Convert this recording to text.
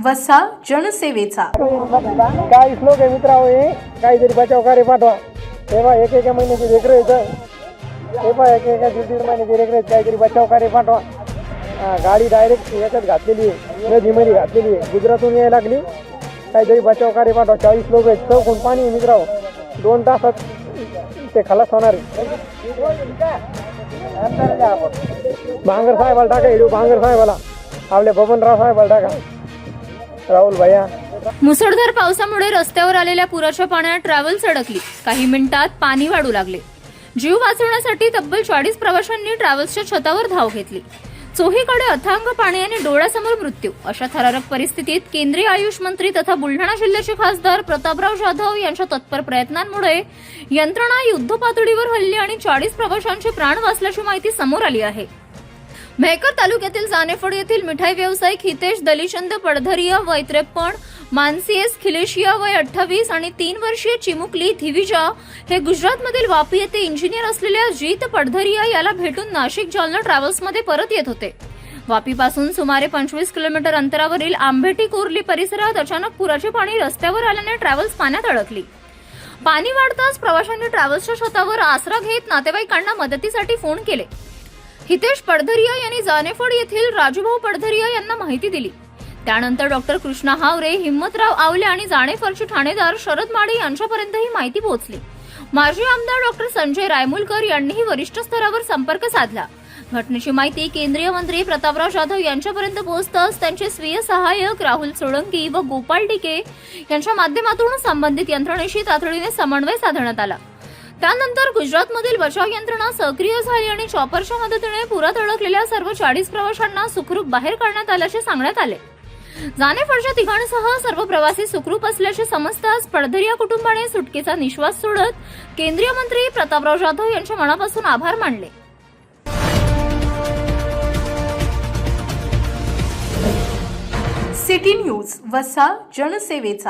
वसा जनसेवेचा. काय श्लोक आहे मित्रा, काहीतरी बचाव कार्य पाठवा. तेव्हा एकेका महिन्याची लेकरं येतं, तेव्हा एकेका दीड महिन्याची लेकरं आहेत, काहीतरी बचाव कार्य पाठवा. गाडी डायरेक्ट याच्यात घातलेली आहे, नदीमध्ये घातलेली आहे, गुजरातून यायला लागली. काहीतरी बचाव कार्य पाठवा. 40 लोक आहेत, चौकून पाणी आहे मित्रांनो. 2 तासात ते खलास होणार आहे. भांगर साहेबाला टाका व्हिडिओ, भांगर साहेबाला, आपल्या बबनराव साहेबाला टाका, राहुल भैया. मुसळधार पावसामुळे रस्त्यावर आलेल्या पुराच्या पाण्यात ट्रॅव्हल्स अडकली. काही मिनिटात पाणी वाढू लागले. जीव वाचवण्यासाठी तब्बल 40 प्रवाशांनी ट्रॅव्हल्सच्या छतावर धाव घेतली. चोहीकडे अथांग पाणी आणि डोळ्यासमोर मृत्यू. अशा थरारक परिस्थितीत केंद्रीय आयुष मंत्री तथा बुलढाणा जिल्ह्याचे खासदार प्रतापराव जाधव यांच्या तत्पर प्रयत्नांमुळे यंत्रणा युद्धपातळीवर हल्ली आणि 40 प्रवाशांचे प्राण वाचल्याची माहिती समोर आली आहे. मेहकर तालुक्यातील जानेफळ येथील मिठाई व्यावसायिक हितेश दलिचंद पडधरिया वय 53, मानसी एस खिलेशिया वय 28 आणि 3 वर्षीय चिमुकली धिविजा हे गुजरातमधील वापी येथे इंजिनियर असलेल्या जीत पडधरिया याला भेटून नाशिक जालना ट्रॅव्हल्समध्ये परत येत होते. वापीपासून सुमारे 25 किलोमीटर अंतरावरील आंबेटी कोर्ली परिसरात अचानक पुराचे पाणी रस्त्यावर आल्याने ट्रॅव्हल्स पाण्यात अडकली. पाणी वाढताच प्रवाशांनी ट्रॅव्हल्सच्या छतावर आसरा घेत नातेवाईकांना मदतीसाठी फोन केले. हितेश पडधरिया यांनी जानेफळ येथील राजूभाऊ पडधरिया यांना माहिती दिली. त्यानंतर डॉक्टर कृष्णा हावरे, हिम्मतराव आवले आणि जानेफळचे ठाणेदार शरद माडे यांच्यापर्यंत ही माहिती पोहोचली. माजी आमदार डॉक्टर संजय रायमुलकर यांनीही वरिष्ठ स्तरावर संपर्क साधला. घटनेची माहिती केंद्रीय मंत्री प्रतापराव जाधव यांच्यापर्यंत पोहोचताच त्यांचे स्वीय सहाय्यक राहुल सोळंकी व गोपाल टिके यांच्या माध्यमातून संबंधित यंत्रणेशी तातडीने समन्वय साधण्यात आला. त्यानंतर गुजरातमधील बचाव यंत्रणा सक्रिय झाली आणि चॉपरच्या मदतीने पुरात अडकलेल्या सर्व 40 प्रवाशांना सुखरूप बाहेर काढण्यात आल्याचे सांगण्यात आले. जानेफळच्या तिघांसह सर्व प्रवासी सुखरूप असल्याचे समजताच पडधरिया कुटुंबाने सुटकेचा निश्वास सोडत केंद्रीय मंत्री प्रतापराव जाधव यांच्या मनापासून आभार मानले. सिटी न्यूज वसा जनसेवेचा.